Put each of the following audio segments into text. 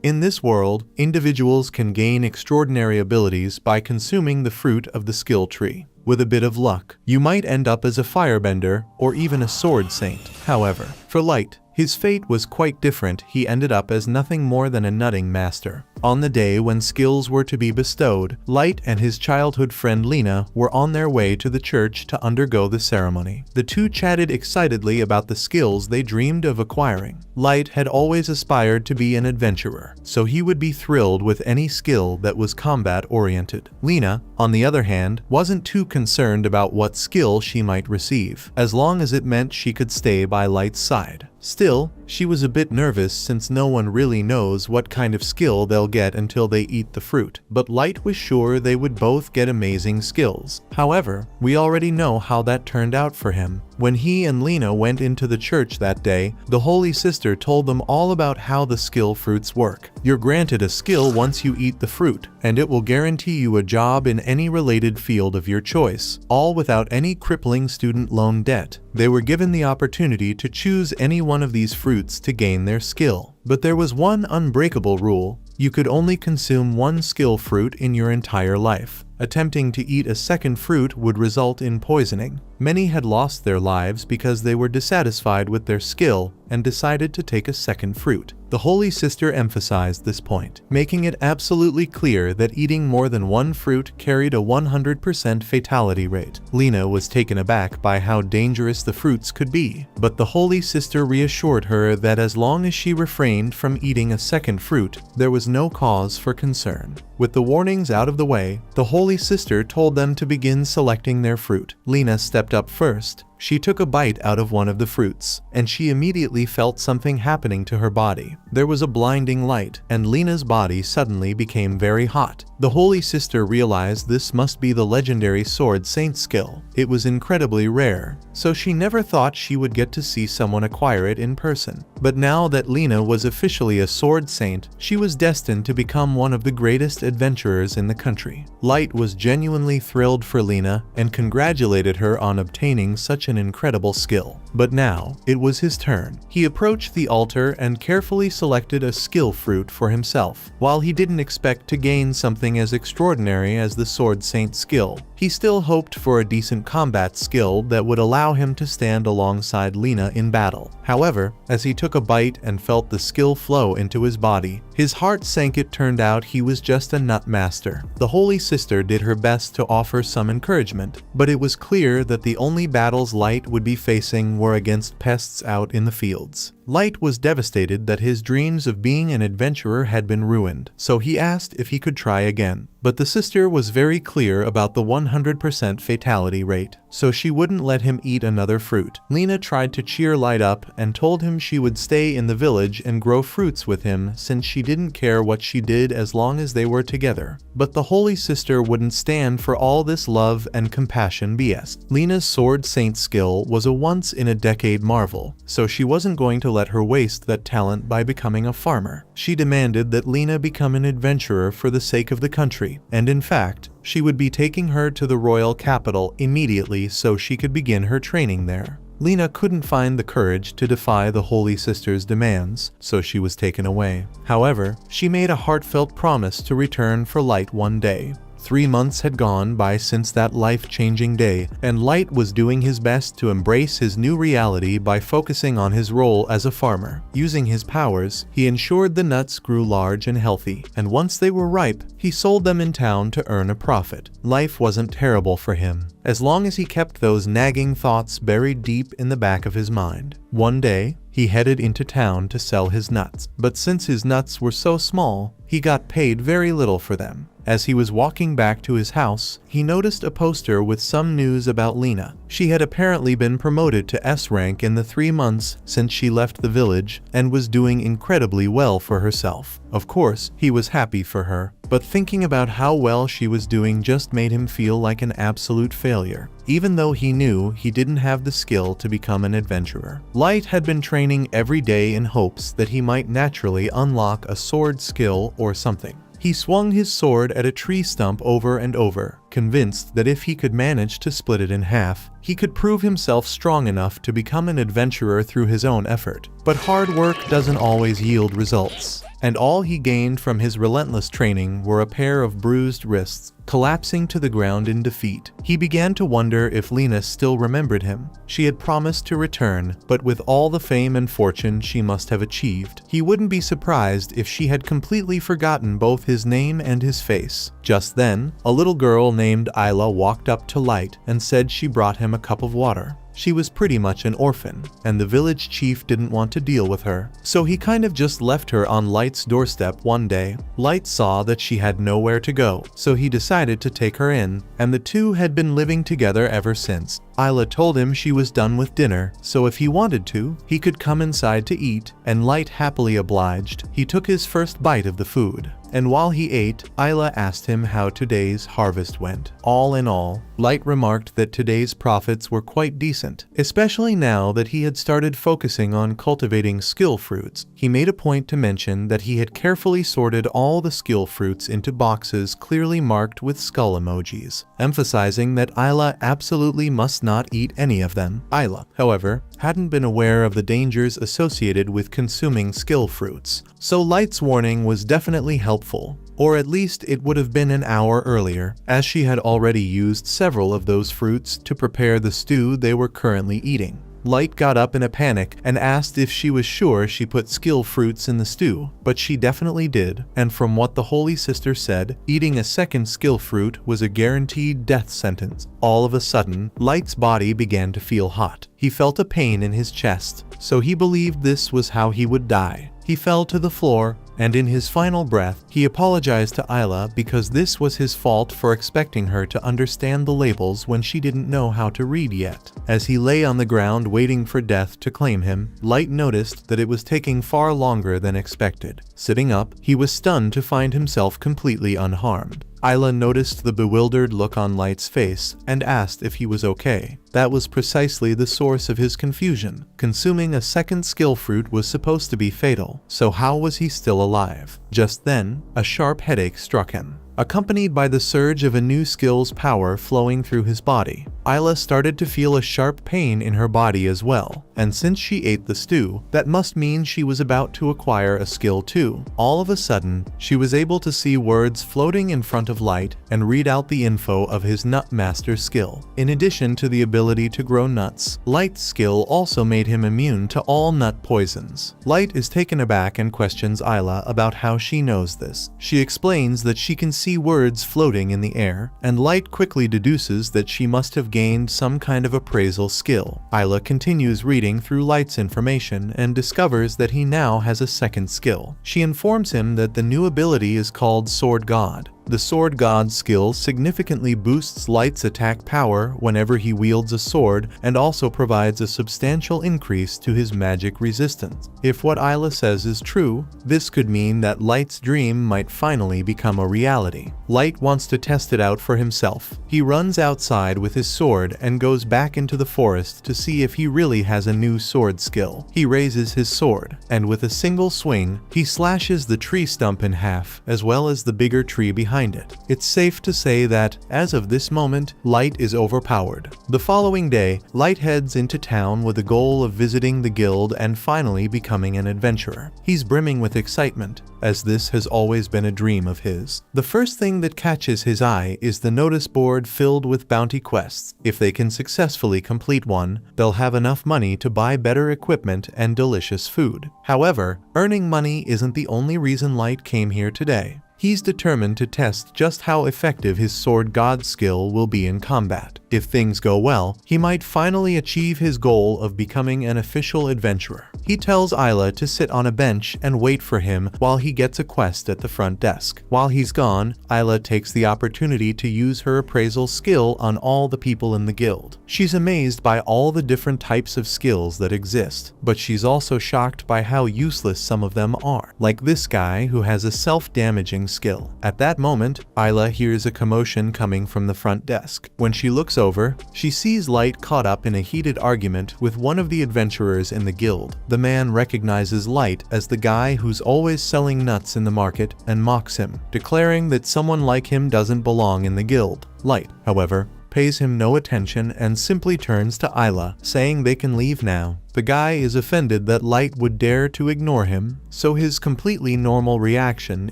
In this world, individuals can gain extraordinary abilities by consuming the fruit of the skill tree. With a bit of luck, you might end up as a firebender or even a sword saint. However, for Light, his fate was quite different. He ended up as nothing more than a nutting master. On the day when skills were to be bestowed, Light and his childhood friend Lena were on their way to the church to undergo the ceremony. The two chatted excitedly about the skills they dreamed of acquiring. Light had always aspired to be an adventurer, so he would be thrilled with any skill that was combat-oriented. Lena, on the other hand, wasn't too concerned about what skill she might receive, as long as it meant she could stay by Light's side. Still, she was a bit nervous since no one really knows what kind of skill they'll get until they eat the fruit, but Light was sure they would both get amazing skills. However, we already know how that turned out for him. When he and Lena went into the church that day, the Holy Sister told them all about how the skill fruits work. You're granted a skill once you eat the fruit, and it will guarantee you a job in any related field of your choice, all without any crippling student loan debt. They were given the opportunity to choose any one of these fruits to gain their skill. But there was one unbreakable rule: you could only consume one skill fruit in your entire life. Attempting to eat a second fruit would result in poisoning. Many had lost their lives because they were dissatisfied with their skill and decided to take a second fruit. The Holy Sister emphasized this point, making it absolutely clear that eating more than one fruit carried a 100% fatality rate. Lena was taken aback by how dangerous the fruits could be, but the Holy Sister reassured her that as long as she refrained from eating a second fruit, there was no cause for concern. With the warnings out of the way, the Holy Sister told them to begin selecting their fruit. Lena stepped up first. She took a bite out of one of the fruits, and she immediately felt something happening to her body. There was a blinding light, and Lena's body suddenly became very hot. The Holy Sister realized this must be the legendary Sword Saint skill. It was incredibly rare, so she never thought she would get to see someone acquire it in person. But now that Lena was officially a Sword Saint, she was destined to become one of the greatest adventurers in the country. Light was genuinely thrilled for Lena and congratulated her on obtaining such an incredible skill. But now, it was his turn. He approached the altar and carefully selected a skill fruit for himself. While he didn't expect to gain something as extraordinary as the Sword Saint skill, he still hoped for a decent combat skill that would allow him to stand alongside Lena in battle. However, as he took a bite and felt the skill flow into his body, his heart sank. It turned out he was just a nut master. The Holy Sister did her best to offer some encouragement, but it was clear that the only battles Light would be facing were against pests out in the fields. Light was devastated that his dreams of being an adventurer had been ruined, so he asked if he could try again. But the sister was very clear about the 100% fatality rate, so she wouldn't let him eat another fruit. Lena tried to cheer Light up and told him she would stay in the village and grow fruits with him since she didn't care what she did as long as they were together. But the Holy Sister wouldn't stand for all this love and compassion BS. Lena's Sword Saint skill was a once-in-a-decade marvel, so she wasn't going to let her waste that talent by becoming a farmer. She demanded that Lena become an adventurer for the sake of the country, and in fact, she would be taking her to the royal capital immediately so she could begin her training there. Lena couldn't find the courage to defy the Holy Sister's demands, so she was taken away. However, she made a heartfelt promise to return for Light one day. 3 months had gone by since that life-changing day, and Light was doing his best to embrace his new reality by focusing on his role as a farmer. Using his powers, he ensured the nuts grew large and healthy, and once they were ripe, he sold them in town to earn a profit. Life wasn't terrible for him, as long as he kept those nagging thoughts buried deep in the back of his mind. One day, he headed into town to sell his nuts, but since his nuts were so small, he got paid very little for them. As he was walking back to his house, he noticed a poster with some news about Lena. She had apparently been promoted to S rank in the 3 months since she left the village and was doing incredibly well for herself. Of course, he was happy for her, but thinking about how well she was doing just made him feel like an absolute failure, even though he knew he didn't have the skill to become an adventurer. Light had been training every day in hopes that he might naturally unlock a sword skill or something. He swung his sword at a tree stump over and over, convinced that if he could manage to split it in half, he could prove himself strong enough to become an adventurer through his own effort. But hard work doesn't always yield results. and all he gained from his relentless training were a pair of bruised wrists. Collapsing to the ground in defeat, he began to wonder if Lena still remembered him. She had promised to return, but with all the fame and fortune she must have achieved, he wouldn't be surprised if she had completely forgotten both his name and his face. Just then, a little girl named Isla walked up to Light and said she brought him a cup of water. She was pretty much an orphan, and the village chief didn't want to deal with her, so he kind of just left her on Light's doorstep one day. Light saw that she had nowhere to go, so he decided to take her in, and the two had been living together ever since. Isla told him she was done with dinner, so if he wanted to, he could come inside to eat, and Light happily obliged. He took his first bite of the food, and while he ate, Isla asked him how today's harvest went. All in all, Light remarked that today's profits were quite decent, especially now that he had started focusing on cultivating skill fruits. He made a point to mention that he had carefully sorted all the skill fruits into boxes clearly marked with skull emojis, emphasizing that Isla absolutely must not eat any of them. Isla, however, hadn't been aware of the dangers associated with consuming skill fruits, so Light's warning was definitely helpful. Or at least it would have been an hour earlier, as she had already used several of those fruits to prepare the stew they were currently eating. Light got up in a panic and asked if she was sure she put skill fruits in the stew, but she definitely did, and from what the Holy Sister said, eating a second skill fruit was a guaranteed death sentence. All of a sudden, Light's body began to feel hot. He felt a pain in his chest, so he believed this was how he would die. He fell to the floor, and in his final breath, he apologized to Isla because this was his fault for expecting her to understand the labels when she didn't know how to read yet. As he lay on the ground waiting for death to claim him, Light noticed that it was taking far longer than expected. Sitting up, he was stunned to find himself completely unharmed. Isla noticed the bewildered look on Light's face and asked if he was okay. That was precisely the source of his confusion. Consuming a second skill fruit was supposed to be fatal, so how was he still alive? Just then, a sharp headache struck him, accompanied by the surge of a new skill's power flowing through his body. Isla started to feel a sharp pain in her body as well, and since she ate the stew, that must mean she was about to acquire a skill too. All of a sudden, she was able to see words floating in front of Light and read out the info of his Nut Master skill. In addition to the ability to grow nuts, Light's skill also made him immune to all nut poisons. Light is taken aback and questions Isla about how she knows this. She explains that she can see words floating in the air, and Light quickly deduces that she must have gained some kind of appraisal skill. Isla continues reading through Light's information and discovers that he now has a second skill. She informs him that the new ability is called Sword God. The Sword God skill significantly boosts Light's attack power whenever he wields a sword and also provides a substantial increase to his magic resistance. If what Isla says is true, this could mean that Light's dream might finally become a reality. Light wants to test it out for himself. He runs outside with his sword and goes back into the forest to see if he really has a new sword skill. He raises his sword, and with a single swing, he slashes the tree stump in half, as well as the bigger tree behind it. It's safe to say that, as of this moment, Light is overpowered. The following day, Light heads into town with the goal of visiting the guild and finally becoming an adventurer. He's brimming with excitement, as this has always been a dream of his. The first thing that catches his eye is the notice board filled with bounty quests. If they can successfully complete one, they'll have enough money to buy better equipment and delicious food. However, earning money isn't the only reason Light came here today. He's determined to test just how effective his Sword God skill will be in combat. If things go well, he might finally achieve his goal of becoming an official adventurer. He tells Isla to sit on a bench and wait for him while he gets a quest at the front desk. While he's gone, Isla takes the opportunity to use her appraisal skill on all the people in the guild. She's amazed by all the different types of skills that exist, but she's also shocked by how useless some of them are, like this guy who has a self-damaging skill. At that moment, Isla hears a commotion coming from the front desk. When she looks over, she sees Light caught up in a heated argument with one of the adventurers in the guild. The man recognizes Light as the guy who's always selling nuts in the market and mocks him, declaring that someone like him doesn't belong in the guild. Light, however, pays him no attention and simply turns to Isla, saying they can leave now. The guy is offended that Light would dare to ignore him, so his completely normal reaction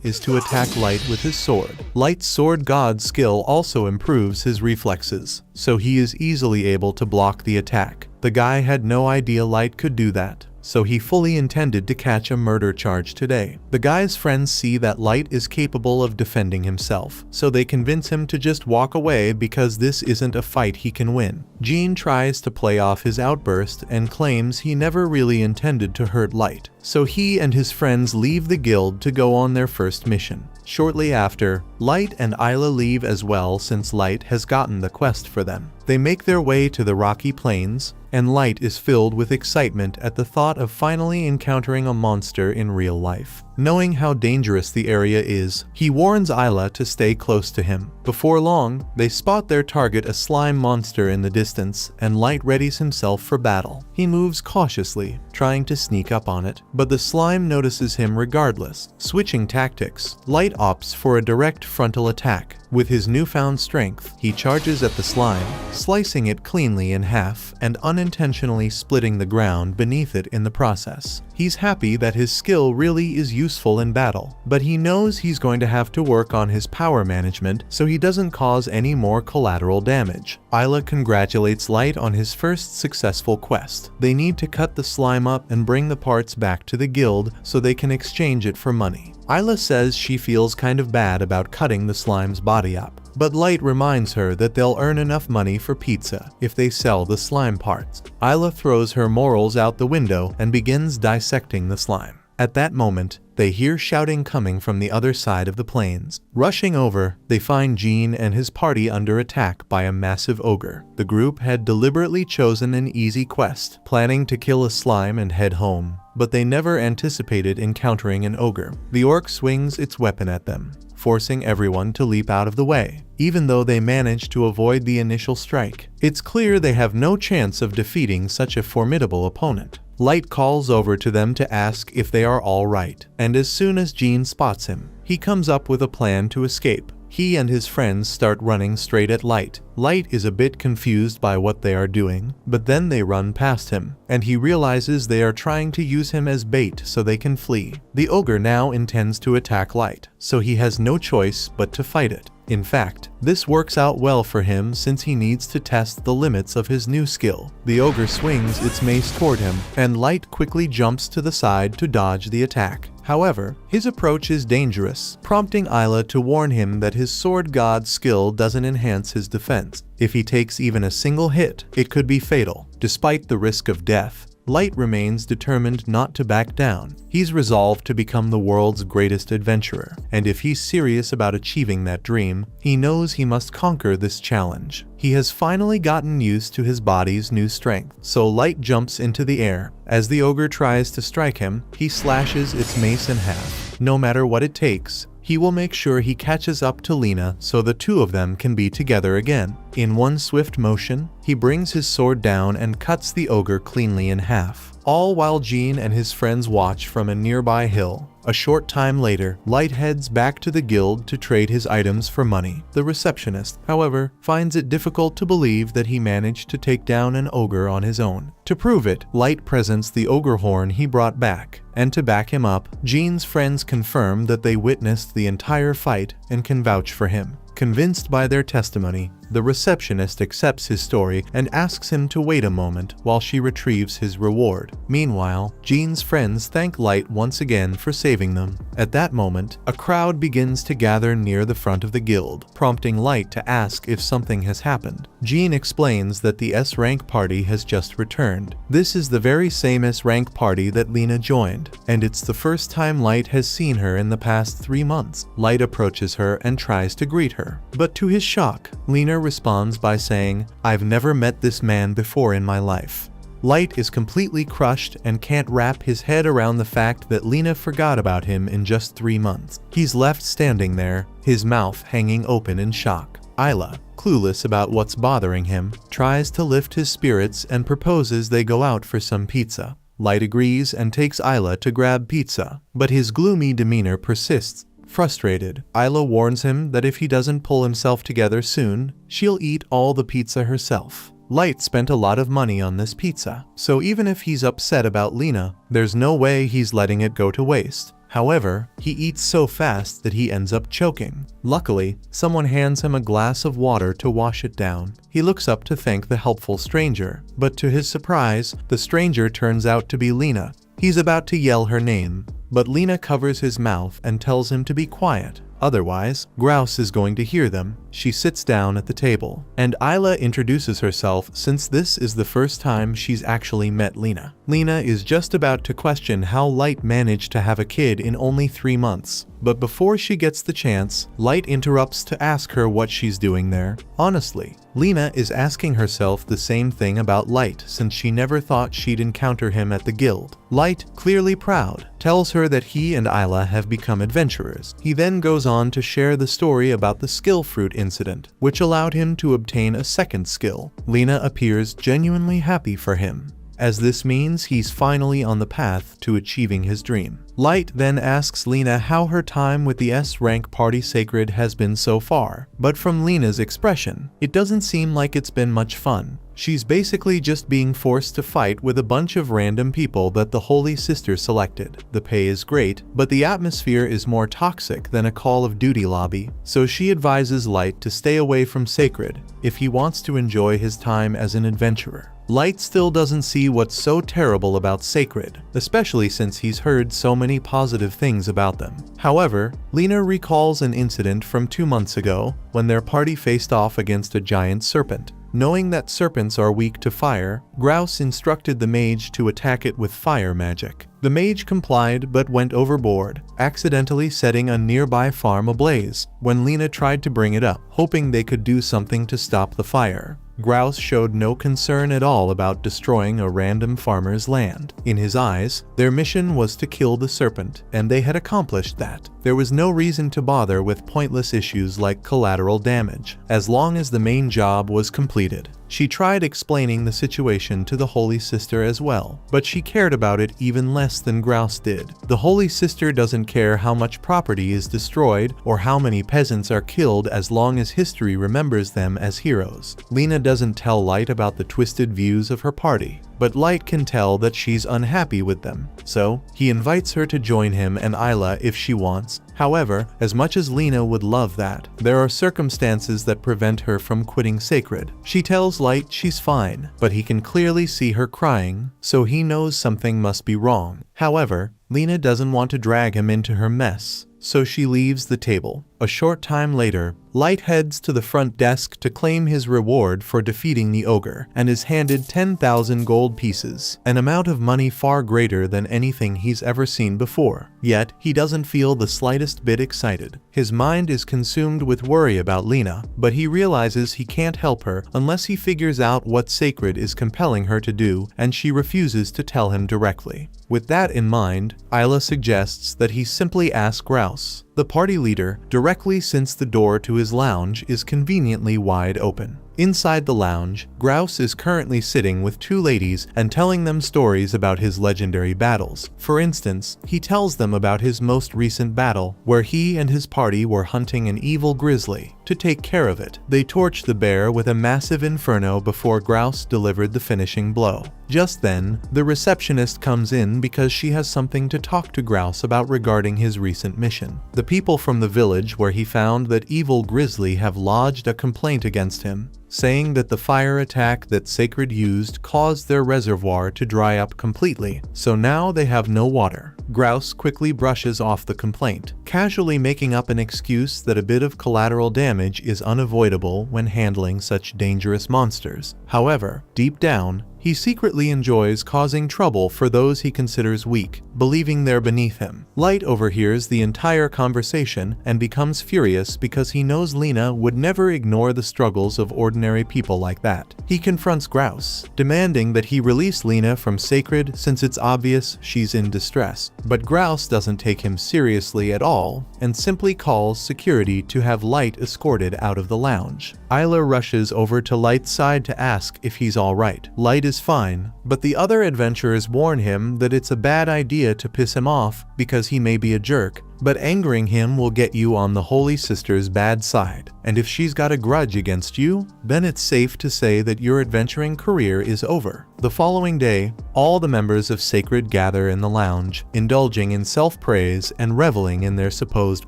is to attack Light with his sword. Light's sword god skill also improves his reflexes, so he is easily able to block the attack. The guy had no idea Light could do that, so he fully intended to catch a murder charge today. The guy's friends see that Light is capable of defending himself, so they convince him to just walk away because this isn't a fight he can win. Jean tries to play off his outburst and claims he never really intended to hurt Light, so he and his friends leave the guild to go on their first mission. Shortly after, Light and Isla leave as well since Light has gotten the quest for them. They make their way to the rocky plains, and Light is filled with excitement at the thought of finally encountering a monster in real life. Knowing how dangerous the area is, he warns Isla to stay close to him. Before long, they spot their target, a slime monster in the distance, and Light readies himself for battle. He moves cautiously, trying to sneak up on it, but the slime notices him regardless. Switching tactics, Light opts for a direct frontal attack. With his newfound strength, he charges at the slime, slicing it cleanly in half and unintentionally splitting the ground beneath it in the process. He's happy that his skill really is useful in battle, but he knows he's going to have to work on his power management so he doesn't cause any more collateral damage. Isla congratulates Light on his first successful quest. They need to cut the slime up and bring the parts back to the guild so they can exchange it for money. Isla says she feels kind of bad about cutting the slime's body up, but Light reminds her that they'll earn enough money for pizza if they sell the slime parts. Isla throws her morals out the window and begins dissecting the slime. At that moment, they hear shouting coming from the other side of the plains. Rushing over, they find Jean and his party under attack by a massive ogre. The group had deliberately chosen an easy quest, planning to kill a slime and head home, but they never anticipated encountering an ogre. The orc swings its weapon at them, forcing everyone to leap out of the way. Even though they manage to avoid the initial strike, it's clear they have no chance of defeating such a formidable opponent. Light calls over to them to ask if they are all right, and as soon as Jean spots him, he comes up with a plan to escape. He and his friends start running straight at Light. Light is a bit confused by what they are doing, but then they run past him, and he realizes they are trying to use him as bait so they can flee. The ogre now intends to attack Light, so he has no choice but to fight it. In fact, this works out well for him since he needs to test the limits of his new skill. The ogre swings its mace toward him, and Light quickly jumps to the side to dodge the attack. However, his approach is dangerous, prompting Isla to warn him that his sword god skill doesn't enhance his defense. If he takes even a single hit, it could be fatal. Despite the risk of death, Light remains determined not to back down. He's resolved to become the world's greatest adventurer, and if he's serious about achieving that dream, he knows he must conquer this challenge. He has finally gotten used to his body's new strength, so Light jumps into the air. As the ogre tries to strike him, he slashes its mace in half. No matter what it takes, he will make sure he catches up to Lena so the two of them can be together again. In one swift motion, he brings his sword down and cuts the ogre cleanly in half, all while Jean and his friends watch from a nearby hill. A short time later, Light heads back to the guild to trade his items for money. The receptionist, however, finds it difficult to believe that he managed to take down an ogre on his own. To prove it, Light presents the ogre horn he brought back, and to back him up, Jean's friends confirm that they witnessed the entire fight and can vouch for him. Convinced by their testimony, the receptionist accepts his story and asks him to wait a moment while she retrieves his reward. Meanwhile, Jean's friends thank Light once again for saving them. At that moment, a crowd begins to gather near the front of the guild, prompting Light to ask if something has happened. Jean explains that the S-rank party has just returned. This is the very same S-rank party that Lena joined, and it's the first time Light has seen her in the past 3 months. Light approaches her and tries to greet her. But to his shock, Lena responds by saying, "I've never met this man before in my life." Light is completely crushed and can't wrap his head around the fact that Lena forgot about him in just 3 months. He's left standing there, his mouth hanging open in shock. Isla, clueless about what's bothering him, tries to lift his spirits and proposes they go out for some pizza. Light agrees and takes Isla to grab pizza, but his gloomy demeanor persists. Frustrated, Isla warns him that if he doesn't pull himself together soon, she'll eat all the pizza herself. Light spent a lot of money on this pizza, so even if he's upset about Lena, there's no way he's letting it go to waste. However, he eats so fast that he ends up choking. Luckily, someone hands him a glass of water to wash it down. He looks up to thank the helpful stranger, but to his surprise, the stranger turns out to be Lena. He's about to yell her name, but Lena covers his mouth and tells him to be quiet. Otherwise, Grouse is going to hear them. She sits down at the table, and Isla introduces herself since this is the first time she's actually met Lena. Lena is just about to question how Light managed to have a kid in only 3 months, but before she gets the chance, Light interrupts to ask her what she's doing there. Honestly, Lena is asking herself the same thing about Light since she never thought she'd encounter him at the guild. Light, clearly proud, tells her that he and Isla have become adventurers. He then goes on to share the story about the skill fruit incident, which allowed him to obtain a second skill. Lena appears genuinely happy for him, as this means he's finally on the path to achieving his dream. Light then asks Lena how her time with the S-rank party Sacred has been so far, but from Lena's expression, it doesn't seem like it's been much fun. She's basically just being forced to fight with a bunch of random people that the Holy Sister selected. The pay is great, but the atmosphere is more toxic than a Call of Duty lobby, so she advises Light to stay away from Sacred if he wants to enjoy his time as an adventurer. Light still doesn't see what's so terrible about Sacred, especially since he's heard so many positive things about them. However, Lena recalls an incident from 2 months ago when their party faced off against a giant serpent. Knowing that serpents are weak to fire, Grouse instructed the mage to attack it with fire magic. The mage complied but went overboard, accidentally setting a nearby farm ablaze when Lena tried to bring it up, hoping they could do something to stop the fire. Grouse showed no concern at all about destroying a random farmer's land. In his eyes, their mission was to kill the serpent, and they had accomplished that. There was no reason to bother with pointless issues like collateral damage, as long as the main job was completed. She tried explaining the situation to the Holy Sister as well, but she cared about it even less than Grouse did. The Holy Sister doesn't care how much property is destroyed or how many peasants are killed as long as history remembers them as heroes. Lena doesn't tell Light about the twisted views of her party, but Light can tell that she's unhappy with them, so he invites her to join him and Isla if she wants. However, as much as Lena would love that, there are circumstances that prevent her from quitting Sacred. She tells Light she's fine, but he can clearly see her crying, so he knows something must be wrong. However, Lena doesn't want to drag him into her mess, so she leaves the table. A short time later, Light heads to the front desk to claim his reward for defeating the ogre, and is handed 10,000 gold pieces, an amount of money far greater than anything he's ever seen before. Yet, he doesn't feel the slightest bit excited. His mind is consumed with worry about Lena, but he realizes he can't help her unless he figures out what Sacred is compelling her to do, and she refuses to tell him directly. With that in mind, Isla suggests that he simply ask Grouse, the party leader, directly since the door to his lounge is conveniently wide open. Inside the lounge, Grouse is currently sitting with 2 ladies and telling them stories about his legendary battles. For instance, he tells them about his most recent battle, where he and his party were hunting an evil grizzly. To take care of it, they torched the bear with a massive inferno before Grouse delivered the finishing blow. Just then, the receptionist comes in because she has something to talk to Grouse about regarding his recent mission. The people from the village where he found that evil grizzly have lodged a complaint against him, saying that the fire attack that Sacred used caused their reservoir to dry up completely, so now they have no water. Grouse quickly brushes off the complaint, casually making up an excuse that a bit of collateral damage is unavoidable when handling such dangerous monsters. However, deep down, he secretly enjoys causing trouble for those he considers weak, believing they're beneath him. Light overhears the entire conversation and becomes furious because he knows Lena would never ignore the struggles of ordinary people like that. He confronts Grouse, demanding that he release Lena from Sacred since it's obvious she's in distress. But Grouse doesn't take him seriously at all and simply calls security to have Light escorted out of the lounge. Isla rushes over to Light's side to ask if he's alright. Light is fine, but the other adventurers warn him that it's a bad idea to piss him off because he may be a jerk, But angering him will get you on the Holy Sister's bad side, and if she's got a grudge against you, then it's safe to say that your adventuring career is over. The following day, all the members of Sacred gather in the lounge, indulging in self-praise and reveling in their supposed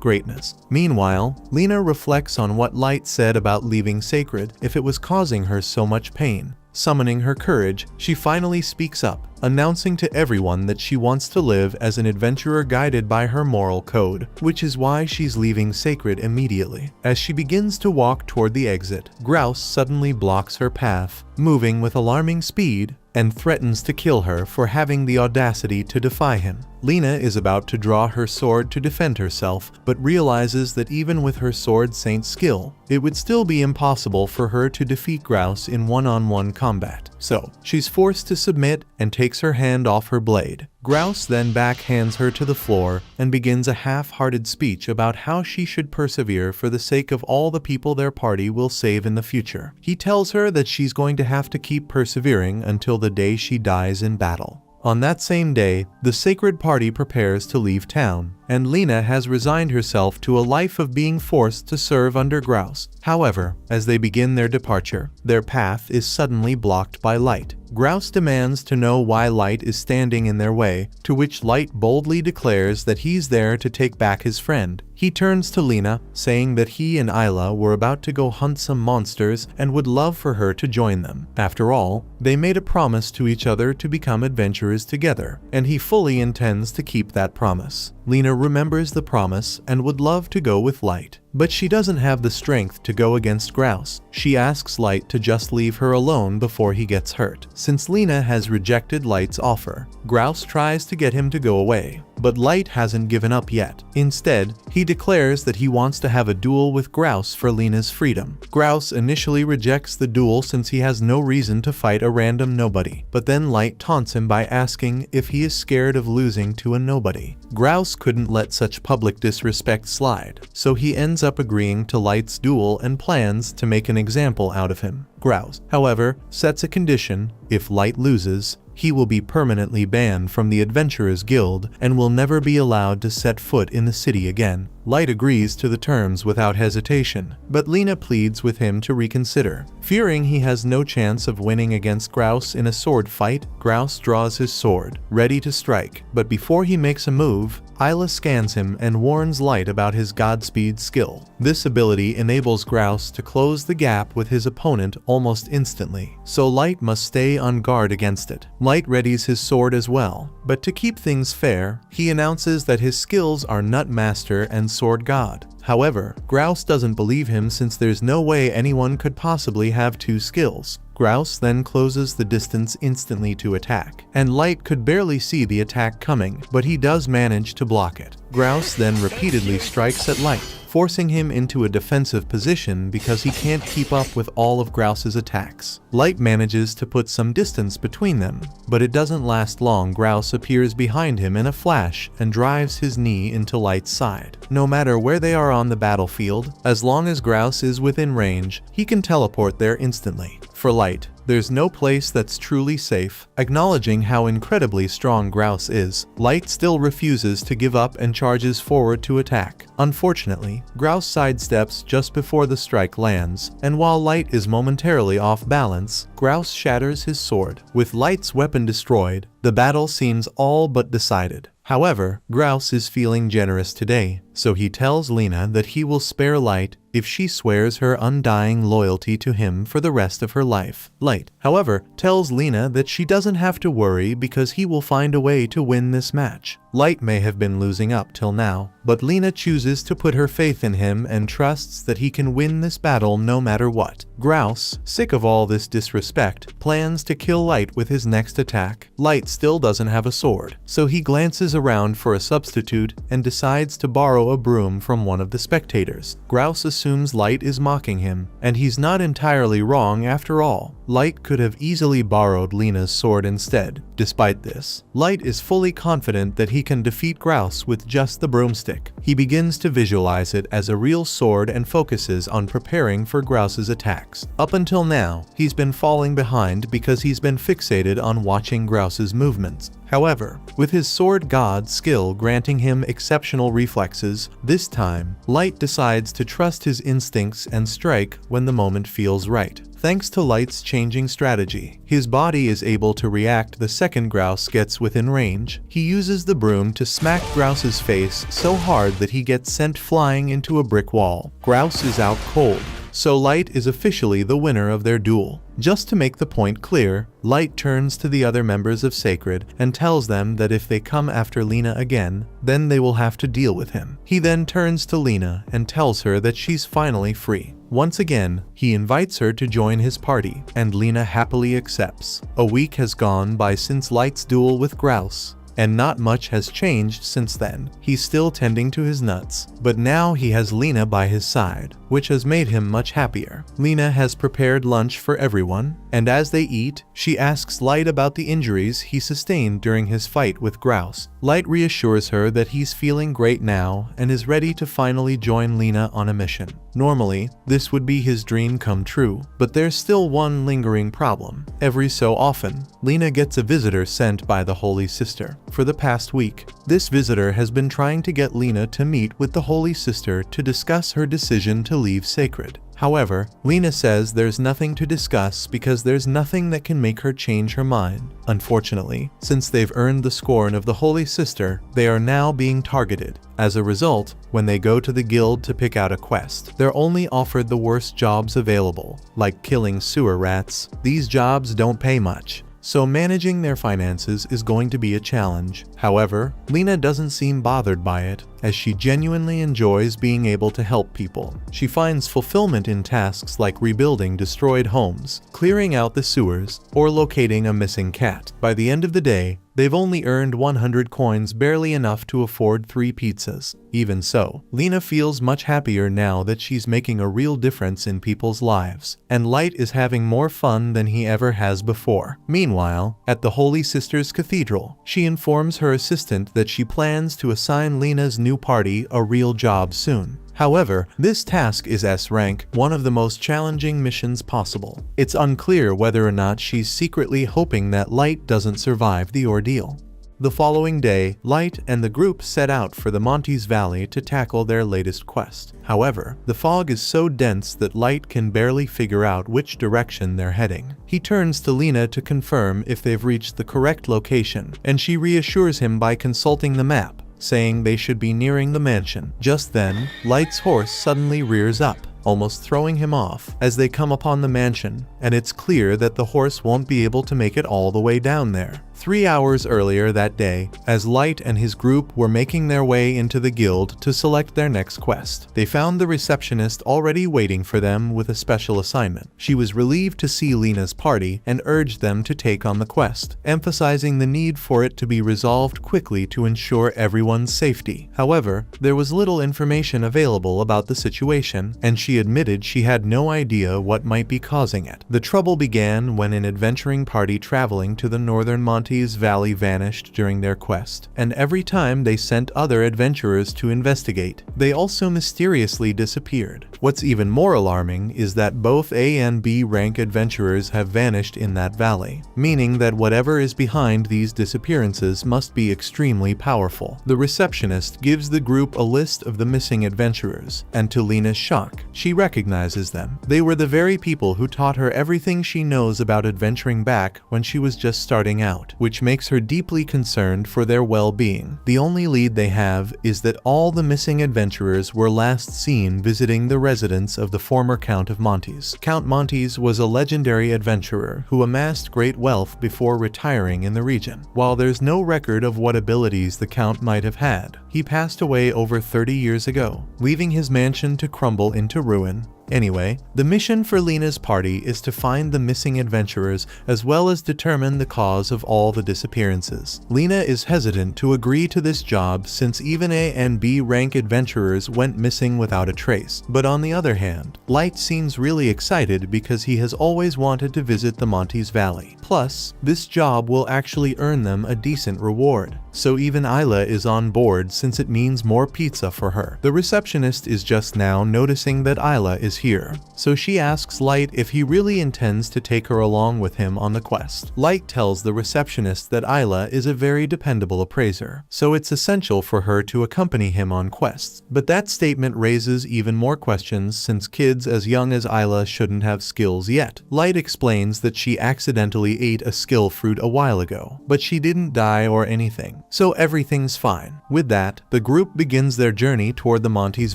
greatness. Meanwhile, Lena reflects on what Light said about leaving Sacred if it was causing her so much pain. Summoning her courage, she finally speaks up, announcing to everyone that she wants to live as an adventurer guided by her moral code, which is why she's leaving Sacred immediately. As she begins to walk toward the exit, Grouse suddenly blocks her path, moving with alarming speed, and threatens to kill her for having the audacity to defy him. Lena is about to draw her sword to defend herself, but realizes that even with her sword saint skill, it would still be impossible for her to defeat Grouse in one-on-one combat. So, she's forced to submit and takes her hand off her blade. Grouse then backhands her to the floor and begins a half-hearted speech about how she should persevere for the sake of all the people their party will save in the future. He tells her that she's going to have to keep persevering until the day she dies in battle. On that same day, the Sacred party prepares to leave town, and Lena has resigned herself to a life of being forced to serve under Grouse. However, as they begin their departure, their path is suddenly blocked by Light. Grouse demands to know why Light is standing in their way, to which Light boldly declares that he's there to take back his friend. He turns to Lena, saying that he and Isla were about to go hunt some monsters and would love for her to join them. After all, they made a promise to each other to become adventurers together, and he fully intends to keep that promise. Lena remembers the promise and would love to go with Light, but she doesn't have the strength to go against Grouse. She asks Light to just leave her alone before he gets hurt. Since Lena has rejected Light's offer, Grouse tries to get him to go away, but Light hasn't given up yet. Instead, he declares that he wants to have a duel with Grouse for Lena's freedom. Grouse initially rejects the duel since he has no reason to fight a random nobody, but then Light taunts him by asking if he is scared of losing to a nobody. Grouse couldn't let such public disrespect slide, so he ends up agreeing to Light's duel and plans to make an example out of him. Grouse, however, sets a condition: if Light loses, he will be permanently banned from the Adventurers Guild and will never be allowed to set foot in the city again. Light agrees to the terms without hesitation, but Lena pleads with him to reconsider. Fearing he has no chance of winning against Grouse in a sword fight, Grouse draws his sword, ready to strike, but before he makes a move, Isla scans him and warns Light about his Godspeed skill. This ability enables Grouse to close the gap with his opponent almost instantly, so Light must stay on guard against it. Light readies his sword as well, but to keep things fair, he announces that his skills are Nut Master and Sword God. However, Grouse doesn't believe him since there's no way anyone could possibly have two skills. Grouse then closes the distance instantly to attack, and Light could barely see the attack coming, but he does manage to block it. Grouse then repeatedly strikes at Light, forcing him into a defensive position because he can't keep up with all of Grouse's attacks. Light manages to put some distance between them, but it doesn't last long. Grouse appears behind him in a flash and drives his knee into Light's side. No matter where they are on the battlefield, as long as Grouse is within range, he can teleport there instantly. For Light, there's no place that's truly safe. Acknowledging how incredibly strong Grouse is, Light still refuses to give up and charges forward to attack. Unfortunately, Grouse sidesteps just before the strike lands, and while Light is momentarily off balance, Grouse shatters his sword. With Light's weapon destroyed, the battle seems all but decided. However, Grouse is feeling generous today, so he tells Lena that he will spare Light if she swears her undying loyalty to him for the rest of her life. Light, however, tells Lena that she doesn't have to worry because he will find a way to win this match. Light may have been losing up till now, but Lena chooses to put her faith in him and trusts that he can win this battle no matter what. Grouse, sick of all this disrespect, plans to kill Light with his next attack. Light still doesn't have a sword, so he glances around for a substitute and decides to borrow a broom from one of the spectators. Grouse assumes Light is mocking him, and he's not entirely wrong after all. Light could have easily borrowed Lena's sword instead. Despite this, Light is fully confident that he can defeat Grouse with just the broomstick. He begins to visualize it as a real sword and focuses on preparing for Grouse's attacks. Up until now, he's been falling behind because he's been fixated on watching Grouse's movements. However, with his sword god skill granting him exceptional reflexes, this time, Light decides to trust his instincts and strike when the moment feels right. Thanks to Light's changing strategy, his body is able to react the second Grouse gets within range. He uses the broom to smack Grouse's face so hard that he gets sent flying into a brick wall. Grouse is out cold, so Light is officially the winner of their duel. Just to make the point clear, Light turns to the other members of Sacred and tells them that if they come after Lena again, then they will have to deal with him. He then turns to Lena and tells her that she's finally free. Once again, he invites her to join his party, and Lena happily accepts. A week has gone by since Light's duel with Grouse, and not much has changed since then. He's still tending to his nuts, but now he has Lena by his side, which has made him much happier. Lena has prepared lunch for everyone, and as they eat, she asks Light about the injuries he sustained during his fight with Grouse. Light reassures her that he's feeling great now and is ready to finally join Lena on a mission. Normally, this would be his dream come true, but there's still one lingering problem. Every so often, Lena gets a visitor sent by the Holy Sister. For the past week, this visitor has been trying to get Lena to meet with the Holy Sister to discuss her decision to leave Sacred. However, Lena says there's nothing to discuss because there's nothing that can make her change her mind. Unfortunately, since they've earned the scorn of the Holy Sister, they are now being targeted. As a result, when they go to the guild to pick out a quest, they're only offered the worst jobs available, like killing sewer rats. These jobs don't pay much, so managing their finances is going to be a challenge. However, Lena doesn't seem bothered by it, as she genuinely enjoys being able to help people. She finds fulfillment in tasks like rebuilding destroyed homes, clearing out the sewers, or locating a missing cat. By the end of the day, they've only earned 100 coins, barely enough to afford 3 pizzas. Even so, Lena feels much happier now that she's making a real difference in people's lives, and Light is having more fun than he ever has before. Meanwhile, at the Holy Sister's Cathedral, she informs her assistant that she plans to assign Lena's new party a real job soon. However, this task is S rank, one of the most challenging missions possible. It's unclear whether or not she's secretly hoping that Light doesn't survive the ordeal. The following day, Light and the group set out for the Montes Valley to tackle their latest quest. However, the fog is so dense that Light can barely figure out which direction they're heading. He turns to Lena to confirm if they've reached the correct location, and she reassures him by consulting the map, saying they should be nearing the mansion. Just then, Light's horse suddenly rears up, almost throwing him off as they come upon the mansion, and it's clear that the horse won't be able to make it all the way down there. 3 hours earlier that day, as Light and his group were making their way into the guild to select their next quest, they found the receptionist already waiting for them with a special assignment. She was relieved to see Lena's party and urged them to take on the quest, emphasizing the need for it to be resolved quickly to ensure everyone's safety. However, there was little information available about the situation, and she admitted she had no idea what might be causing it. The trouble began when an adventuring party traveling to the northern Montes Valley vanished during their quest, and every time they sent other adventurers to investigate, they also mysteriously disappeared. What's even more alarming is that both A and B rank adventurers have vanished in that valley, meaning that whatever is behind these disappearances must be extremely powerful. The receptionist gives the group a list of the missing adventurers, and to Lena's shock, she recognizes them. They were the very people who taught her everything she knows about adventuring back when she was just starting out, which makes her deeply concerned for their well-being. The only lead they have is that all the missing adventurers were last seen visiting the residence of the former Count of Montes. Count Montes was a legendary adventurer who amassed great wealth before retiring in the region. While there's no record of what abilities the Count might have had, he passed away over 30 years ago, leaving his mansion to crumble into ruin. Anyway, the mission for Lena's party is to find the missing adventurers as well as determine the cause of all the disappearances. Lena is hesitant to agree to this job since even A and B rank adventurers went missing without a trace. But on the other hand, Light seems really excited because he has always wanted to visit the Montes Valley. Plus, this job will actually earn them a decent reward. so even Isla is on board since it means more pizza for her. The receptionist is just now noticing that Isla is here, so she asks Light if he really intends to take her along with him on the quest. Light tells the receptionist that Isla is a very dependable appraiser, so it's essential for her to accompany him on quests. But that statement raises even more questions since kids as young as Isla shouldn't have skills yet. Light explains that she accidentally ate a skill fruit a while ago, but she didn't die or anything, so everything's fine. With that, the group begins their journey toward the Montes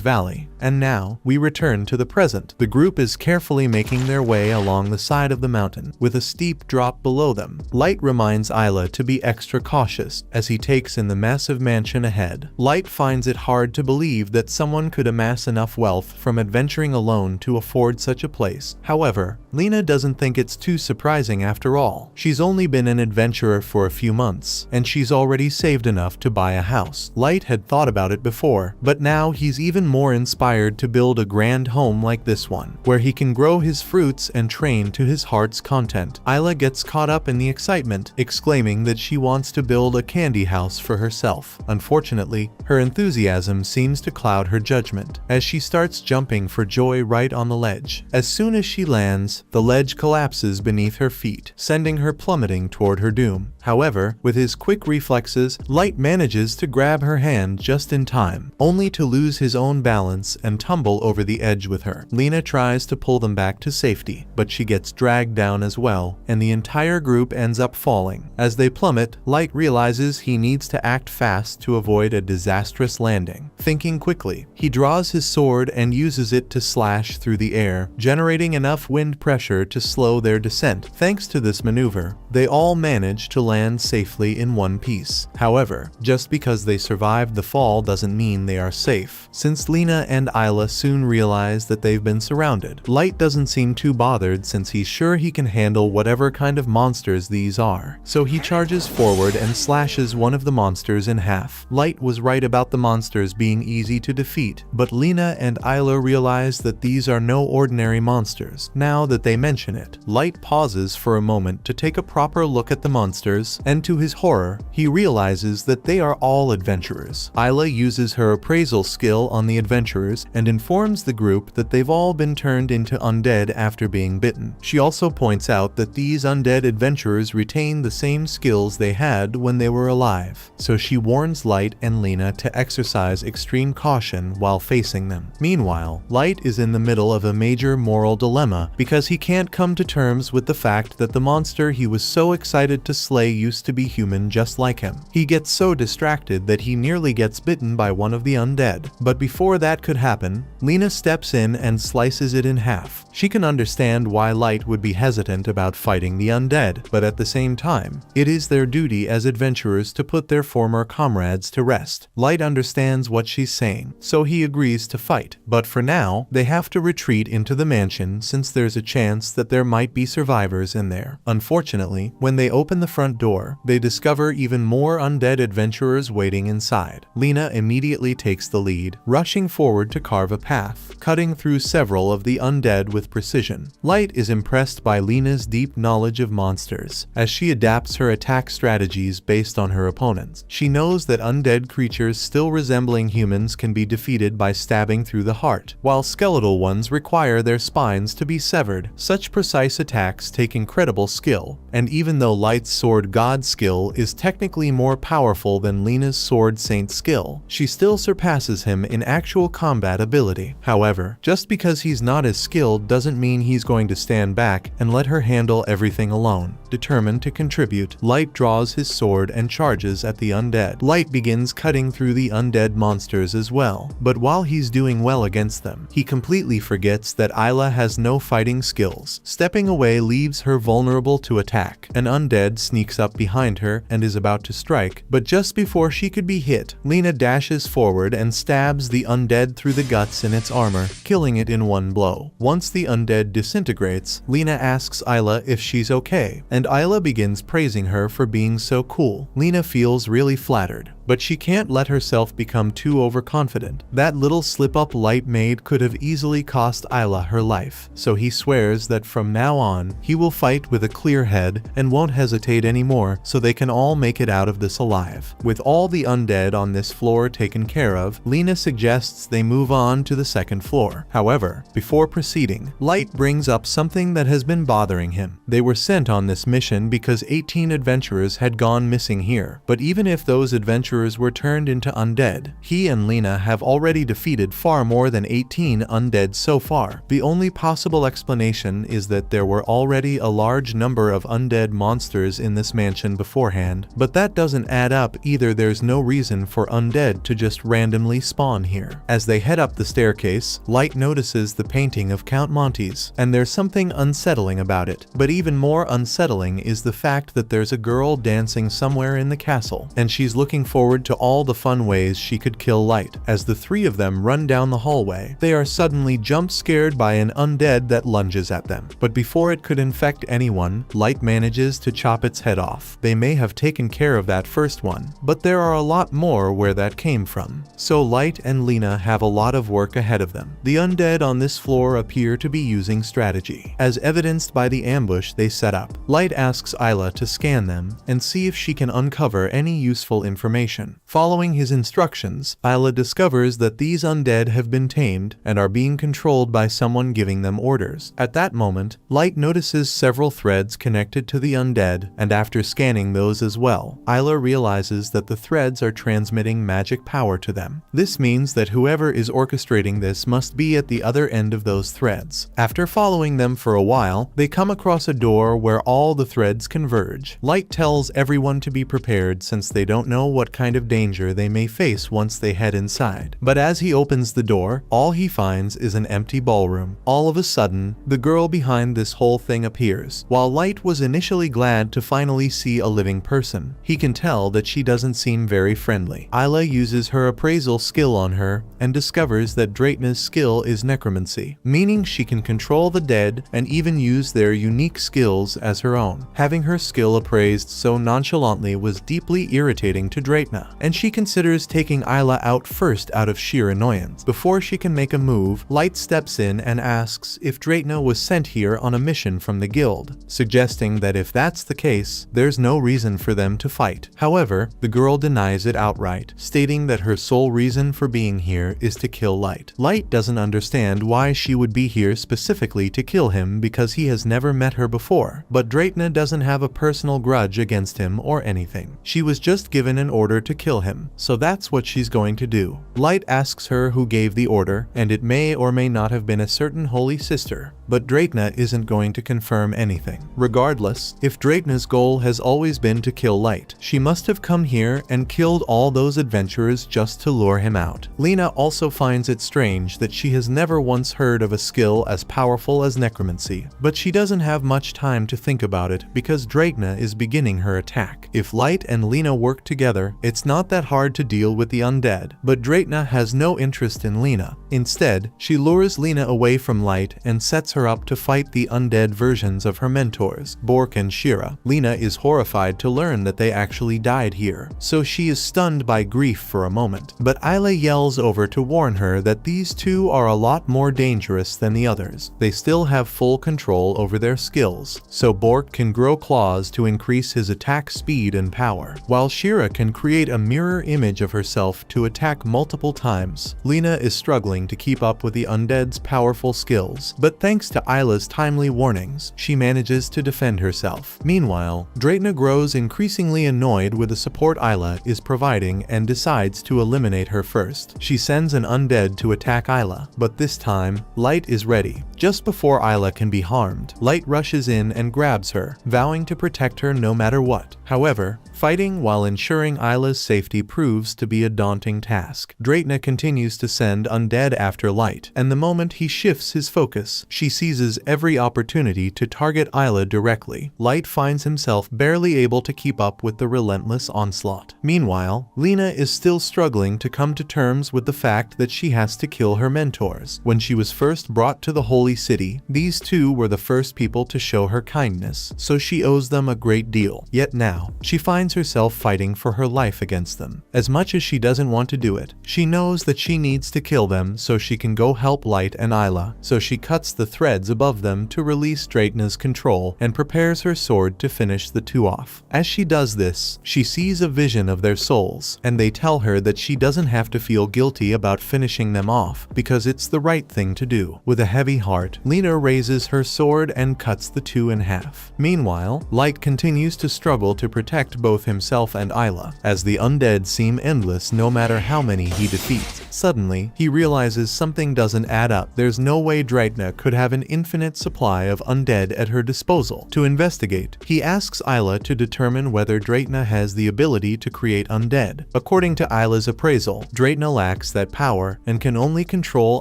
Valley, and now we return to the present. The group is carefully making their way along the side of the mountain, with a steep drop below them. Light reminds Isla to be extra cautious as he takes in the massive mansion ahead. Light finds it hard to believe that someone could amass enough wealth from adventuring alone to afford such a place. However, Lena doesn't think it's too surprising after all. She's only been an adventurer for a few months, and she's already saved enough to buy a house. Light had thought about it before, but now he's even more inspired to build a grand home like this one, where he can grow his fruits and train to his heart's content. Isla gets caught up in the excitement, exclaiming that she wants to build a candy house for herself. Unfortunately, her enthusiasm seems to cloud her judgment, as she starts jumping for joy right on the ledge. As soon as she lands, the ledge collapses beneath her feet, sending her plummeting toward her doom. However, with his quick reflexes, Light manages to grab her hand just in time, only to lose his own balance and tumble over the edge with her. Lena tries to pull them back to safety, but she gets dragged down as well, and the entire group ends up falling. As they plummet, Light realizes he needs to act fast to avoid a disastrous landing. Thinking quickly, he draws his sword and uses it to slash through the air, generating enough wind pressure to slow their descent. Thanks to this maneuver, they all manage to land safely in one piece. However, just because they survived the fall doesn't mean they are safe, since Lena and Isla soon realize that they've been surrounded. Light doesn't seem too bothered since he's sure he can handle whatever kind of monsters these are, so he charges forward and slashes one of the monsters in half. Light was right about the monsters being easy to defeat, but Lena and Isla realize that these are no ordinary monsters. Now that they mention it, Light pauses for a moment to take a proper look at the monsters, and to his horror, he realizes that they are all adventurers. Isla uses her appraisal skill on the adventurers and informs the group that they've all been turned into undead after being bitten. She also points out that these undead adventurers retain the same skills they had when they were alive, so she warns Light and Lena to exercise extreme caution while facing them. Meanwhile, Light is in the middle of a major moral dilemma because he can't come to terms with the fact that the monster he was so excited to slay used to be human just like him. He gets so distracted that he nearly gets bitten by one of the undead. But before that could happen, Lena steps in and slices it in half. She can understand why Light would be hesitant about fighting the undead, but at the same time, it is their duty as adventurers to put their former comrades to rest. Light understands what she's saying, so he agrees to fight. But for now, they have to retreat into the mansion since there's a chance that there might be survivors in there. Unfortunately, when they open the front door, they discover even more undead adventurers waiting inside. Lena immediately takes the lead, rushing forward to carve a path, cutting through several of the undead with precision. Light is impressed by Lena's deep knowledge of monsters, as she adapts her attack strategies based on her opponents. She knows that undead creatures still resembling humans can be defeated by stabbing through the heart, while skeletal ones require their spines to be severed. Such precise attacks take incredible skill, and even though Light's Sword God skill is technically more powerful than Lena's Sword Saint skill, she still surpasses him in actual combat ability. However, just because he's not as skilled doesn't mean he's going to stand back and let her handle everything alone. Determined to contribute, Light draws his sword and charges at the undead. Light begins cutting through the undead monsters as well, but while he's doing well against them, he completely forgets that Isla has no fighting skills. Stepping away leaves her vulnerable to attack. An undead sneaks up behind her and is about to strike, but just before she could be hit, Lena dashes forward and stabs the undead through the guts in its armor, killing it in one blow. Once the undead disintegrates, Lena asks Isla if she's okay, and Isla begins praising her for being so cool. Lena feels really flattered. but she can't let herself become too overconfident. That little slip-up Light made could have easily cost Isla her life, so he swears that from now on, he will fight with a clear head and won't hesitate anymore so they can all make it out of this alive. With all the undead on this floor taken care of, Lena suggests they move on to the second floor. However, before proceeding, Light brings up something that has been bothering him. They were sent on this mission because 18 adventurers had gone missing here, but even if those adventurers were turned into undead, he and Lena have already defeated far more than 18 undead so far. The only possible explanation is that there were already a large number of undead monsters in this mansion beforehand, but that doesn't add up either. There's no reason for undead to just randomly spawn here. As they head up the staircase, Light notices the painting of Count Monty's, and there's something unsettling about it. But even more unsettling is the fact that there's a girl dancing somewhere in the castle, and she's looking forward to all the fun ways she could kill Light. As the three of them run down the hallway, they are suddenly jump-scared by an undead that lunges at them. But before it could infect anyone, Light manages to chop its head off. They may have taken care of that first one, but there are a lot more where that came from. So Light and Lena have a lot of work ahead of them. The undead on this floor appear to be using strategy, as evidenced by the ambush they set up. Light asks Isla to scan them and see if she can uncover any useful information. Following his instructions, Isla discovers that these undead have been tamed and are being controlled by someone giving them orders. At that moment, Light notices several threads connected to the undead, and after scanning those as well, Isla realizes that the threads are transmitting magic power to them. This means that whoever is orchestrating this must be at the other end of those threads. After following them for a while, they come across a door where all the threads converge. Light tells everyone to be prepared since they don't know what kind of danger they may face once they head inside. But as he opens the door, all he finds is an empty ballroom. All of a sudden, the girl behind this whole thing appears. While Light was initially glad to finally see a living person, he can tell that she doesn't seem very friendly. Isla uses her appraisal skill on her and discovers that Draitna's skill is necromancy, meaning she can control the dead and even use their unique skills as her own. Having her skill appraised so nonchalantly was deeply irritating to Draitna, and she considers taking Isla out first out of sheer annoyance. Before she can make a move, Light steps in and asks if Draitna was sent here on a mission from the guild, suggesting that if that's the case, there's no reason for them to fight. However, the girl denies it outright, stating that her sole reason for being here is to kill Light. Light doesn't understand why she would be here specifically to kill him because he has never met her before, but Draitna doesn't have a personal grudge against him or anything. She was just given an order to kill him, so that's what she's going to do. Light asks her who gave the order, and it may or may not have been a certain holy sister, but Draitna isn't going to confirm anything. Regardless, if Draitna's goal has always been to kill Light, she must have come here and killed all those adventurers just to lure him out. Lena also finds it strange that she has never once heard of a skill as powerful as necromancy, but she doesn't have much time to think about it because Draitna is beginning her attack. If Light and Lena work together, it's not that hard to deal with the undead, but Draitna has no interest in Lena. Instead, she lures Lena away from Light and sets her up to fight the undead versions of her mentors, Bork and Shira. Lena is horrified to learn that they actually died here, so she is stunned by grief for a moment, but Isla yells over to warn her that these two are a lot more dangerous than the others. They still have full control over their skills, so Bork can grow claws to increase his attack speed and power, while Shira can create a mirror image of herself to attack multiple times. Lena is struggling to keep up with the undead's powerful skills, but thanks to Isla's timely warnings, she manages to defend herself. Meanwhile, Draitna grows increasingly annoyed with the support Isla is providing and decides to eliminate her first. She sends an undead to attack Isla, but this time, Light is ready. Just before Isla can be harmed, Light rushes in and grabs her, vowing to protect her no matter what. However, fighting while ensuring Isla's safety proves to be a daunting task. Draitna continues to send undead after Light, and the moment he shifts his focus, she seizes every opportunity to target Isla directly. Light finds himself barely able to keep up with the relentless onslaught. Meanwhile, Lena is still struggling to come to terms with the fact that she has to kill her mentors. When she was first brought to the holy holy city, these two were the first people to show her kindness, so she owes them a great deal. Yet now, she finds herself fighting for her life against them. As much as she doesn't want to do it, she knows that she needs to kill them so she can go help Light and Isla, so she cuts the threads above them to release Draitna's control and prepares her sword to finish the two off. As she does this, she sees a vision of their souls, and they tell her that she doesn't have to feel guilty about finishing them off because it's the right thing to do. With a heavy heart, Lena raises her sword and cuts the two in half. Meanwhile, Light continues to struggle to protect both himself and Isla, as the undead seem endless no matter how many he defeats. Suddenly, he realizes something doesn't add up. There's no way Draitna could have an infinite supply of undead at her disposal. To investigate, he asks Isla to determine whether Draitna has the ability to create undead. According to Isla's appraisal, Draitna lacks that power and can only control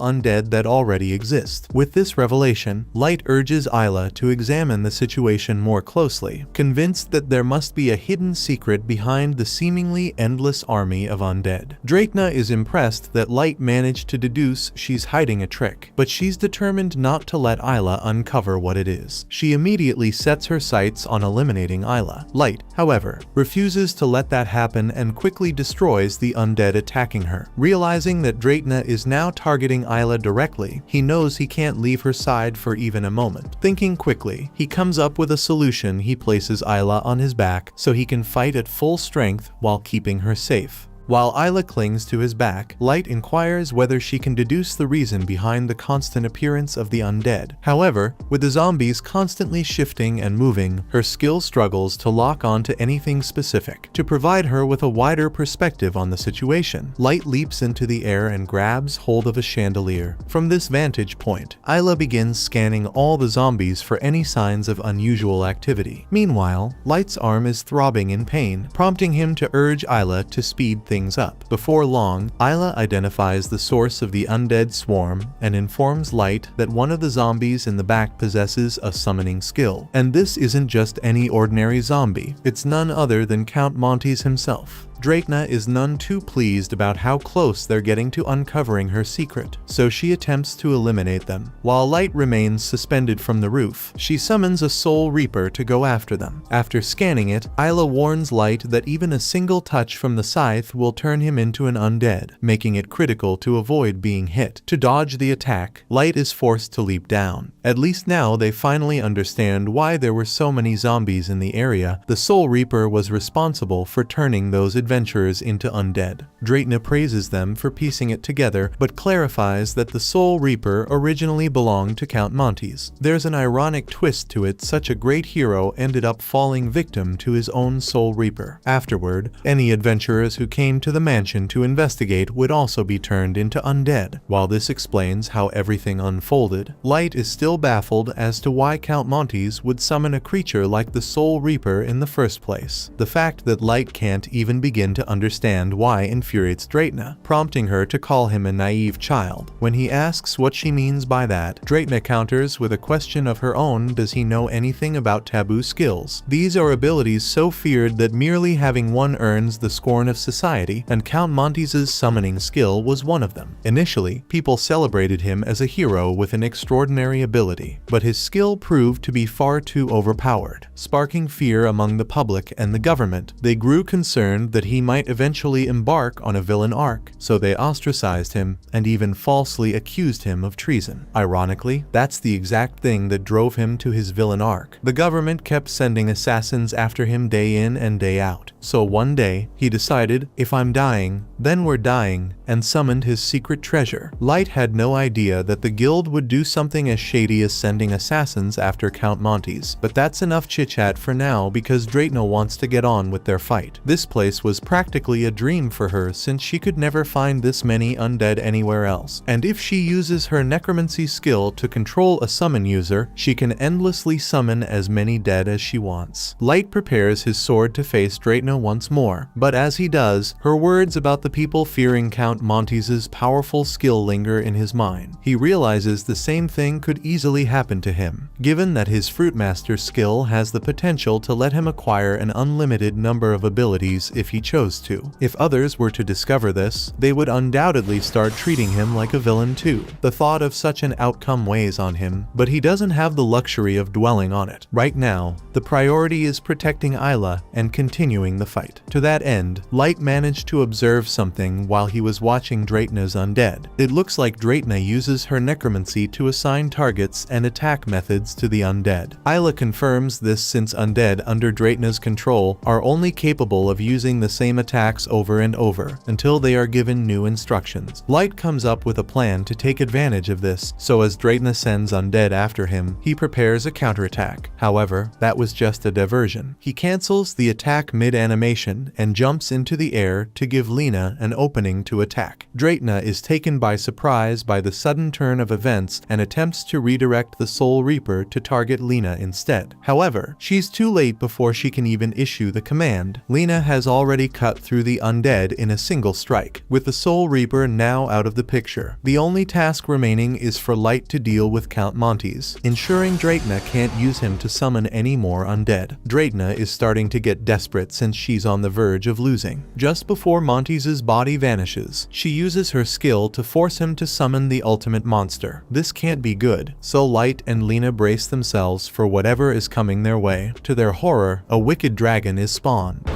undead that already exist. With this revelation, Light urges Isla to examine the situation more closely, convinced that there must be a hidden secret behind the seemingly endless army of undead. Draitna is impressed that Light managed to deduce she's hiding a trick, but she's determined not to let Isla uncover what it is. She immediately sets her sights on eliminating Isla. Light, however, refuses to let that happen and quickly destroys the undead attacking her. Realizing that Draitna is now targeting Isla directly, he knows he can't leave her side for even a moment. Thinking quickly, he comes up with a solution. He places Isla on his back so he can fight at full strength while keeping her safe. While Isla clings to his back, Light inquires whether she can deduce the reason behind the constant appearance of the undead. However, with the zombies constantly shifting and moving, her skill struggles to lock onto anything specific. To provide her with a wider perspective on the situation, Light leaps into the air and grabs hold of a chandelier. From this vantage point, Isla begins scanning all the zombies for any signs of unusual activity. Meanwhile, Light's arm is throbbing in pain, prompting him to urge Isla to speed things up. Before long, Isla identifies the source of the undead swarm and informs Light that one of the zombies in the back possesses a summoning skill. And this isn't just any ordinary zombie, it's none other than Count Montes himself. Draitna is none too pleased about how close they're getting to uncovering her secret, so she attempts to eliminate them. While Light remains suspended from the roof, she summons a Soul Reaper to go after them. After scanning it, Isla warns Light that even a single touch from the scythe will turn him into an undead, making it critical to avoid being hit. To dodge the attack, Light is forced to leap down. At least now they finally understand why there were so many zombies in the area. The Soul Reaper was responsible for turning those adventurers into undead. Draitna praises them for piecing it together, but clarifies that the Soul Reaper originally belonged to Count Montes. There's an ironic twist to it. Such a great hero ended up falling victim to his own Soul Reaper. Afterward, any adventurers who came to the mansion to investigate would also be turned into undead. While this explains how everything unfolded, Light is still baffled as to why Count Montes would summon a creature like the Soul Reaper in the first place. The fact that Light can't even begin to understand why infuriates Draitna, prompting her to call him a naive child. When he asks what she means by that, Draitna counters with a question of her own: does he know anything about taboo skills? These are abilities so feared that merely having one earns the scorn of society, and Count Montes's summoning skill was one of them. Initially, people celebrated him as a hero with an extraordinary ability, but his skill proved to be far too overpowered, sparking fear among the public and the government. They grew concerned that he might eventually embark on a villain arc, so they ostracized him and even falsely accused him of treason. Ironically, that's the exact thing that drove him to his villain arc. The government kept sending assassins after him day in and day out. So one day, he decided, if I'm dying, then we're dying, and summoned his secret treasure. Light had no idea that the guild would do something as shady as sending assassins after Count Montes, but that's enough chit-chat for now because Draitna wants to get on with their fight. This place was practically a dream for her since she could never find this many undead anywhere else. And if she uses her necromancy skill to control a summon user, she can endlessly summon as many dead as she wants. Light prepares his sword to face Draitna once more, but as he does, her words about the people fearing Count Montes's powerful skill linger in his mind. He realizes the same thing could easily happen to him, given that his Fruitmaster skill has the potential to let him acquire an unlimited number of abilities if he chose to. If others were to discover this, they would undoubtedly start treating him like a villain too. The thought of such an outcome weighs on him, but he doesn't have the luxury of dwelling on it. Right now, the priority is protecting Isla and continuing the fight. To that end, Light managed to observe something while he was watching Draitna's undead. It looks like Draitna uses her necromancy to assign targets and attack methods to the undead. Isla confirms this since undead under Draitna's control are only capable of using the same attacks over and over until they are given new instructions. Light comes up with a plan to take advantage of this, so as Draitna sends undead after him, he prepares a counterattack. However, that was just a diversion. He cancels the attack mid-animation and jumps into the air to give Lena an opening to attack. Draitna is taken by surprise by the sudden turn of events and attempts to redirect the Soul Reaper to target Lena instead. However, she's too late before she can even issue the command. Lena has already cut through the undead in a single strike. With the Soul Reaper now out of the picture, the only task remaining is for Light to deal with Count Montes, ensuring Draitna can't use him to summon any more undead. Draitna is starting to get desperate since she's on the verge of losing. Just before Montes's body vanishes, she uses her skill to force him to summon the ultimate monster. This can't be good, so Light and Lena brace themselves for whatever is coming their way. To their horror, a wicked dragon is spawned.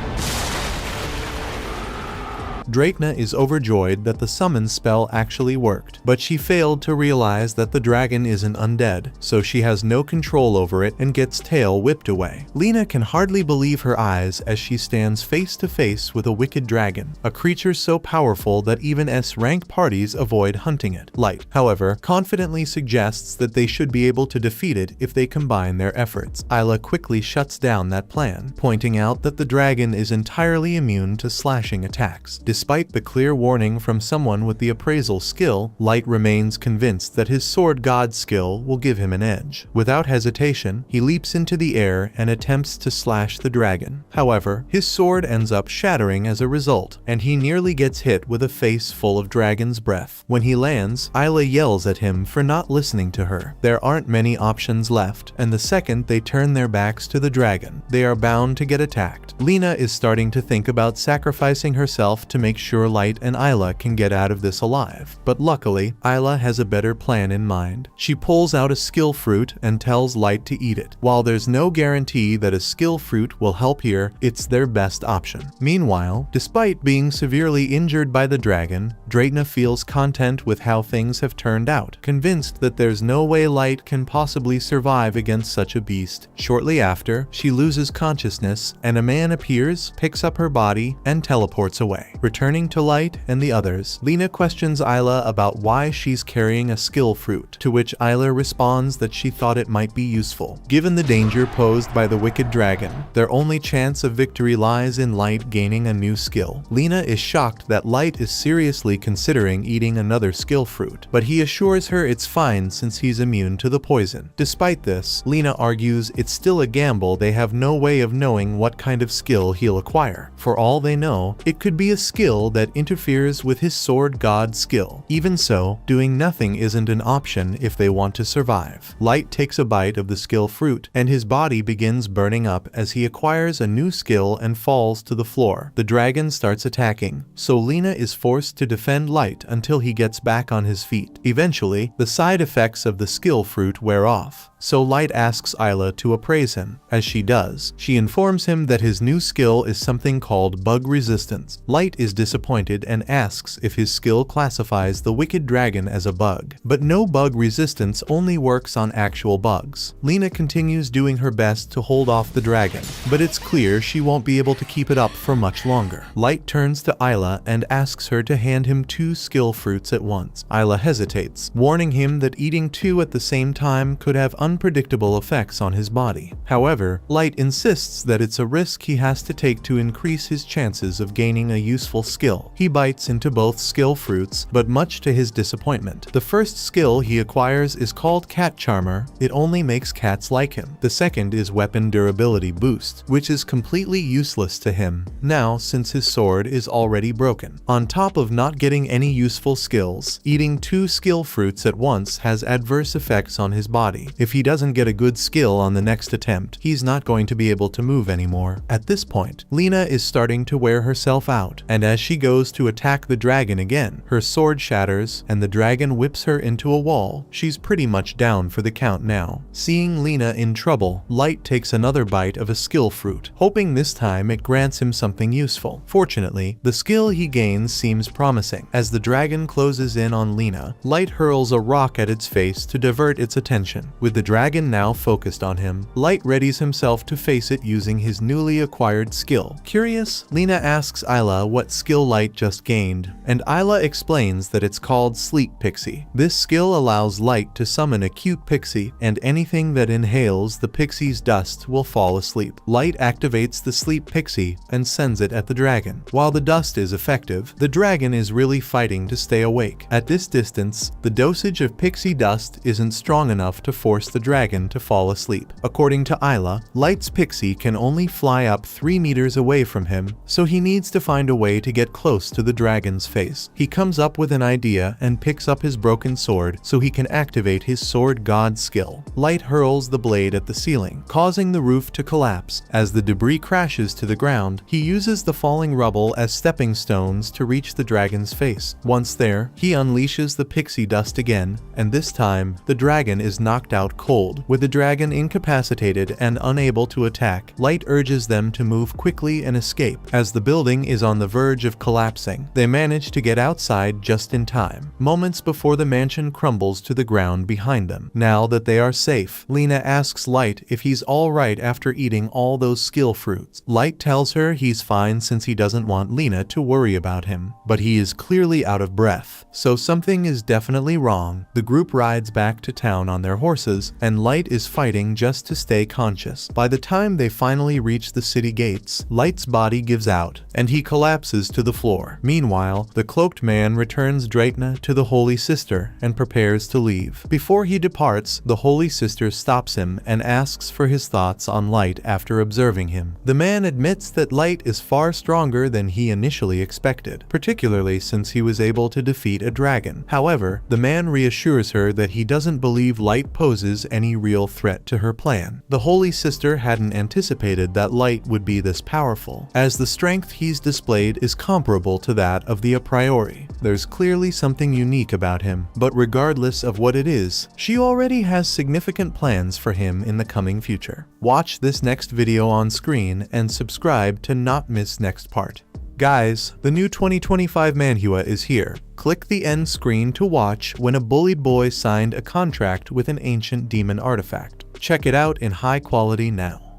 Draitna is overjoyed that the summon spell actually worked, but she failed to realize that the dragon isn't undead, so she has no control over it and gets tail whipped away. Lena can hardly believe her eyes as she stands face to face with a wicked dragon, a creature so powerful that even S-rank parties avoid hunting it. Light, however, confidently suggests that they should be able to defeat it if they combine their efforts. Isla quickly shuts down that plan, pointing out that the dragon is entirely immune to slashing attacks. Despite the clear warning from someone with the appraisal skill, Light remains convinced that his sword god skill will give him an edge. Without hesitation, he leaps into the air and attempts to slash the dragon. However, his sword ends up shattering as a result, and he nearly gets hit with a face full of dragon's breath. When he lands, Isla yells at him for not listening to her. There aren't many options left, and the second they turn their backs to the dragon, they are bound to get attacked. Lena is starting to think about sacrificing herself to make sure Light and Isla can get out of this alive. But luckily, Isla has a better plan in mind. She pulls out a skill fruit and tells Light to eat it. While there's no guarantee that a skill fruit will help here, it's their best option. Meanwhile, despite being severely injured by the dragon, Draitna feels content with how things have turned out, convinced that there's no way Light can possibly survive against such a beast. Shortly after, she loses consciousness, and a man appears, picks up her body, and teleports away. Returning to Light and the others, Lena questions Isla about why she's carrying a skill fruit, to which Isla responds that she thought it might be useful. Given the danger posed by the wicked dragon, their only chance of victory lies in Light gaining a new skill. Lena is shocked that Light is seriously considering eating another skill fruit, but he assures her it's fine since he's immune to the poison. Despite this, Lena argues it's still a gamble. They have no way of knowing what kind of skill he'll acquire. For all they know, it could be a skill that interferes with his sword god skill. Even so, doing nothing isn't an option if they want to survive. Light takes a bite of the skill fruit, and his body begins burning up as he acquires a new skill and falls to the floor. The dragon starts attacking, so Lena is forced to defend Light until he gets back on his feet. Eventually, the side effects of the skill fruit wear off, so Light asks Isla to appraise him. As she does, she informs him that his new skill is something called bug resistance. Light is disappointed and asks if his skill classifies the wicked dragon as a bug. But no bug resistance only works on actual bugs. Lena continues doing her best to hold off the dragon, but it's clear she won't be able to keep it up for much longer. Light turns to Isla and asks her to hand him 2 skill fruits at once. Isla hesitates, warning him that eating 2 at the same time could have unpredictable effects on his body. However, Light insists that it's a risk he has to take to increase his chances of gaining a useful useful skill. He bites into both skill fruits, but much to his disappointment. The first skill he acquires is called Cat Charmer. It only makes cats like him. The second is Weapon Durability Boost, which is completely useless to him now since his sword is already broken. On top of not getting any useful skills, eating 2 skill fruits at once has adverse effects on his body. If he doesn't get a good skill on the next attempt, he's not going to be able to move anymore. At this point, Lena is starting to wear herself out, and as she goes to attack the dragon again, her sword shatters and the dragon whips her into a wall. She's pretty much down for the count now. Seeing Lena in trouble, Light takes another bite of a skill fruit, hoping this time it grants him something useful. Fortunately, the skill he gains seems promising. As the dragon closes in on Lena, Light hurls a rock at its face to divert its attention. With the dragon now focused on him, Light readies himself to face it using his newly acquired skill. Curious, Lena asks Isla what skill Light just gained, and Isla explains that it's called Sleep Pixie. This skill allows Light to summon a cute pixie, and anything that inhales the pixie's dust will fall asleep. Light activates the Sleep Pixie and sends it at the dragon. While the dust is effective, the dragon is really fighting to stay awake. At this distance, the dosage of pixie dust isn't strong enough to force the dragon to fall asleep. According to Isla, Light's pixie can only fly up 3 meters away from him, so he needs to find a way to get close to the dragon's face. He comes up with an idea and picks up his broken sword so he can activate his Sword God skill. Light hurls the blade at the ceiling, causing the roof to collapse. As the debris crashes to the ground, he uses the falling rubble as stepping stones to reach the dragon's face. Once there, he unleashes the pixie dust again, and this time, the dragon is knocked out cold. With the dragon incapacitated and unable to attack, Light urges them to move quickly and escape. As the building is on the verge of collapsing, they manage to get outside just in time, moments before the mansion crumbles to the ground behind them. Now that they are safe, Lena asks Light if he's alright after eating all those skill fruits. Light tells her he's fine since he doesn't want Lena to worry about him, but he is clearly out of breath, so something is definitely wrong. The group rides back to town on their horses, and Light is fighting just to stay conscious. By the time they finally reach the city gates, Light's body gives out, and he collapses to the floor. Meanwhile, the cloaked man returns Dratna to the Holy Sister and prepares to leave. Before he departs, the Holy Sister stops him and asks for his thoughts on Light after observing him. The man admits that Light is far stronger than he initially expected, particularly since he was able to defeat a dragon. However, the man reassures her that he doesn't believe Light poses any real threat to her plan. The Holy Sister hadn't anticipated that Light would be this powerful, as the strength he's displayed is comparable to that of the a priori. There's clearly something unique about him, but regardless of what it is, she already has significant plans for him in the coming future. Watch this next video on screen and subscribe to not miss next part. Guys, the new 2025 manhwa is here. Click the end screen to watch when a bullied boy signed a contract with an ancient demon artifact. Check it out in high quality now.